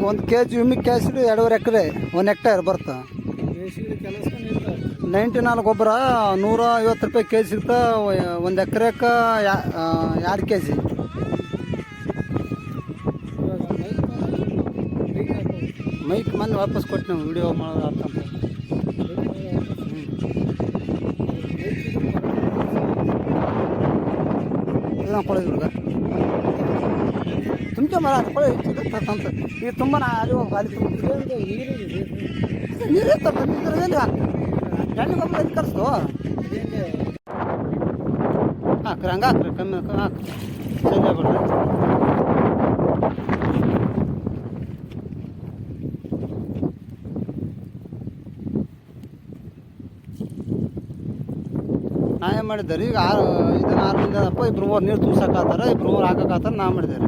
ಒಂದು K G ಹುಮಿಕ್ acid 2.5 ಎಕರೆ 1 hectare ಬರ್ತಾ 94 ಗೊಬ್ಬರ 150 ರೂಪಾಯಿ ಕೆ ಜಿ ಸಿಗ್ತಾ 1 ಎಕರೆಕ್ಕೆ 2 ಕೆ ಜಿ ಮೈಕ್ ಮೊನ್ನೆ ವಾಪಸ್ ಕೊಟ್ಟು ನಾವು ವಿಡಿಯೋ ಮಾಡೋದು ಆಗ್ತಂತ ಕೊಡೋದು ಹುಡುಗ ತುಂಬ ಮರ ಕೊಳೆ ಸಿಗುತ್ತಂತ ಈಗ ತುಂಬ ಅಲ್ಲಿ ಹೋಗಿ ಅಲ್ಲಿ ನೀರು ಇರ್ತಂತ ನೀರಲ್ಲಿ ಎಣ್ಣೆ ಗೊಬ್ಬರ ಎಲ್ಲಿ ಕರೆಸ್ತು ಹಾಕ್ರಿ ಹಂಗೆ ಹಾಕ್ರಿ ಕಮ್ಮಿ ಹಾಕ್ರಿ ಸರಿ ಆಗ್ಬಿಡ್ರಿ ನಾ ಏನು ಮಾಡಿದ್ದೆ ರೀ ಈಗ ಇದನ್ನು 6 ಮಂದಿ ಅದಪ್ಪ 2-3 ನೀರು ತುಂಬ್ಸಕ್ಕಾತಾರ 2-3 ಹಾಕಕ್ಕಾತಾರ ನಾ ಮಾಡಿದೆ ರೀ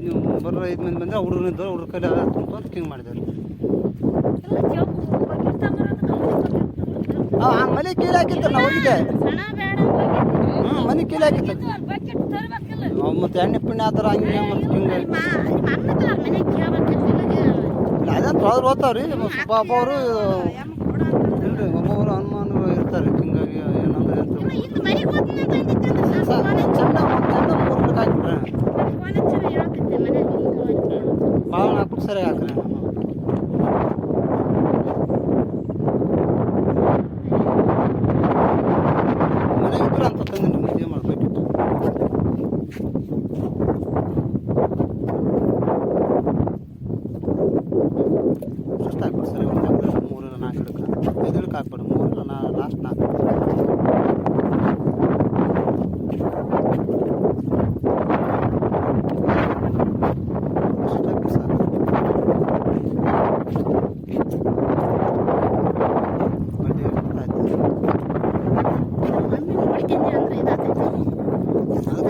ನೀವು ಬರೋ 5 ಮಂದಿ ಬಂದರೆ ಹುಡುಗರು ನಿಂತವ್ರು ಹುಡುಗ್ರ ಕೈಲಿ ಎಲ್ಲ ತುಂಬ ಅಂತ ಹಿಂಗೆ ಮಾಡಿದೆ ರೀ ಮನೆ ಕೀಲಿ ಹಾಕಿತ್ತು ನಾವು ಹೋಗಿದ್ದೆ ಮನೆ ಕೀಲಿ ಹಾಕಿತ್ತು ಮತ್ತು ಎಣ್ಣೆ ಪಿಣ್ಣೆ ಆ ಥರ ಹಂಗೆ ಮತ್ತು ಹಿಂಗೆ ಅದೇ ತೊಳೆದ್ರು ಓದ್ತಾವ್ರಿ ಪಾಪ ಅವರು ಇಲ್ರಿ ಒಬ್ಬೊಬ್ಬರು ಅನುಮಾನ ಇರ್ತಾರೆ ಹಿಂಗಾಗಿ ಏನಂದ್ರೆ ಚೆಂದ 3 ಗಿಡಕ್ಕೆ ಹಾಕ್ಬಿಟ್ರೆ ಭಾಳ ಹಾಕ್ಬಿಟ್ಟು ಸರಿ ಹಾಕ್ರಿ ಮನೆಗೆ ಇದ್ರೆ ಅಂತ ತಂದಿನಿ ಮದುವೆ ಮಾಡ್ಬೇಕಿತ್ತು ಅಷ್ಟು ಹಾಕ್ಬಿಟ್ಟು ಸರಿ 3-4 ಗಿಡಕ್ಕೆ 5 ಗಿಡಕ್ಕೆ ಹಾಕ್ಬಿಡು 3 ಲಾಸ್ಟ್ 4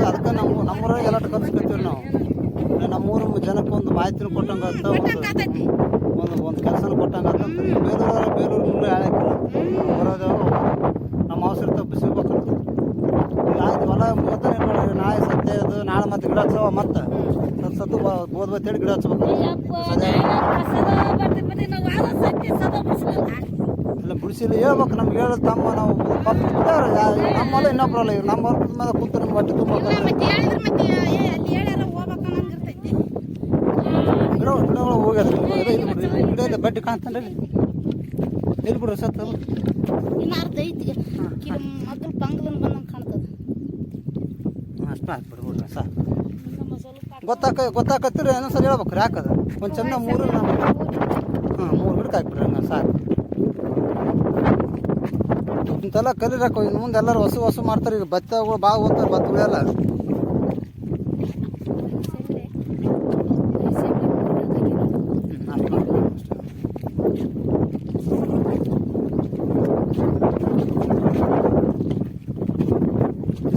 ಅದಕ್ಕೆ ನಮ್ಮೂರಾಗ ಎಲ್ಲ ಕಲ್ಸ್ಕೊತೀವಿ ನಾವು ನಮ್ಮೂರು ಜನಕ್ಕೆ ಒಂದು ಮಾಹಿತಿನೂ ಕೊಟ್ಟಂಗೆ ಆಗ್ತಾ ಒಂದು ಕೆಲಸನೂ ಕೊಟ್ಟಂಗೆ ಆಗ್ತಂತ ಬೇಲೂರು ಹೇಳಕ್ಕಿಲ್ಲ ಬರೋದು ನಮ್ಮ ಅವಸರ ಬಿಸಿಬೇಕಂತ ಆಯ್ತು ಹೊಲ ಮೂವತ್ತನೇ ನೋಡಿ ನಾಳೆ ಸತ್ಯ ಅದು ನಾಳೆ ಮತ್ತೆ ಗಿಡ ಹಚ್ಚವ ಮತ್ತೆ ಸತ್ತು ಬೋದ್ ಬತ್ತೇಳಿ ಗಿಡ ಹಚ್ಬೇಕು ಎಲ್ಲ ಬಿಡಿಸಿಲ್ಲ ಹೇಳ್ಬೇಕು ನಮ್ಗೆ ಹೇಳೋದು ತಮ್ಮ ನಾವು ಪಪ್ಪ ನಮ್ಮಲ್ಲ ಇನ್ನೊಬ್ಬರಲ್ಲ ಈಗ ನಮ್ಮ ಮೇಲೆ ಕೂತು ನಮ್ಗೆ ಹೊಟ್ಟೆ ತುಂಬ ಗಿಡಗಳು ಹೋಗ್ಯದ ಇಲ್ಲಿ ಬಿಡ್ರಿ ಗಿಡ ಇಲ್ಲ ಬಡ್ಡಿ ಕಾಣ್ತಾನೆ ಎಲ್ಲಿ ಬಿಡ್ರಿ ಸತ್ತು ಅಷ್ಟು ಹಾಕ್ಬಿಡ್ರಿ ಬಿಡ್ರಿ ಸಾಕು ಗೊತ್ತಾಕತ್ತೀರಿ ಇನ್ನೊಂದ್ಸಲ ಹೇಳ್ಬೇಕು ರೀ ಹಾಕೋದು ಒಂದು ಚೆಂದ 3 ಗಿಡಕ್ಕೆ ಹಾಕ್ಬಿಡ್ರಿ ಹಂಗೆ ಸಾಕು ಇಂತೆಲ್ಲ ಕಲಿರಾಕ ಇನ್ನು ಮುಂದೆ ಎಲ್ಲರೂ ಹೊಸ ಮಾಡ್ತಾರೆ ಈಗ ಭತ್ತಗಳು ಭಾಳ ಓದ್ತಾರೆ ಭತ್ತಗಳೆಲ್ಲ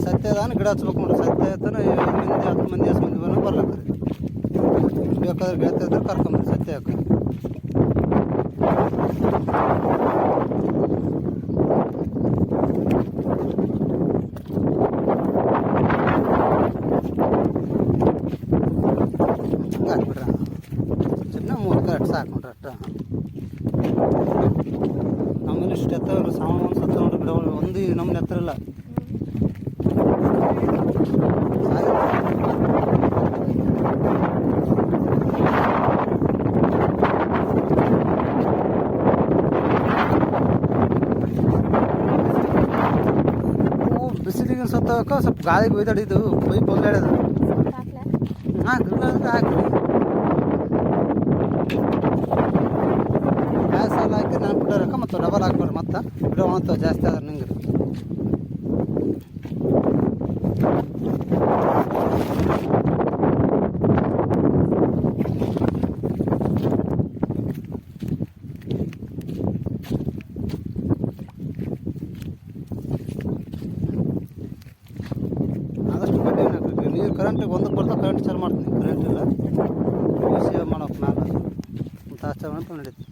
ಸತ್ಯದಾನ ಗಿಡ ಹಚ್ಬೇಕು ನೋಡ್ರಿ ಸತ್ಯ ಆಯ್ತಾನೆ 10 ಮಂದಿ ಬರ್ಲಕ್ಕ ರೀ ಬೇಕಾದ್ರೆ ಗೆಳತ ಇದ್ರೆ ಕರ್ಕೊಂಬರಿ ಸತ್ಯ ಹಾಕಿ ಹಾಕ್ಬಿಡ್ರ ಚಿನ್ನ 3 ಕರೆಕ್ಟ್ ಸಾಕು ನೋಡ್ರಿ ಅಷ್ಟ ನಮ್ಮಲ್ಲಿ ಇಷ್ಟು ಎತ್ತವ್ರಿ ಸಾಮಾನು ಒಂದು ಸತ್ತ ನೋಡ್ರಿ ಗಿಡಗಳು ಒಂದು ನಮ್ಮನ್ನ ಎತ್ತರ ಇಲ್ಲ ಬಿಸಿಲಿಗೆ ಸತ್ತವಕ್ಕ ಸ್ವಲ್ಪ ಗಾಳಿಗೆ ಒಯ್ದಾಡಿದ್ದು ಪೈಪ್ ಬದಲಾಡ್ಯದು ಹಾಕ್ರಿ ಗ್ಯಾಸ್ ಎಲ್ಲ ಹಾಕಿ ನಾನು ಬಿಡೋರಕ್ಕ ಮತ್ತು ಡಬಲ್ ಹಾಕ್ಬೇಡ್ರಿ ಮತ್ತೆ ಗಿಡ ಒಣಗ್ತಾವೆ ಜಾಸ್ತಿ ಆದ್ರೆ ನಿಂಗೆ ಆದಷ್ಟು ಬಡ್ಡಿ ಹಾಕ್ರಿ ನೀರು ಕರೆಂಟಿಗೆ ಒಂದಕ್ಕೆ ಬರ್ತಾ ಕರೆಂಟ್ ಚಾಲು ಮಾಡ್ತೀನಿ ಕರೆಂಟ್ ಇಲ್ಲ ಸೇವ್ ಮಾಡೋಕೆ ನಾನು ತಾಸು ಅಂತ ನಡೀತೀನಿ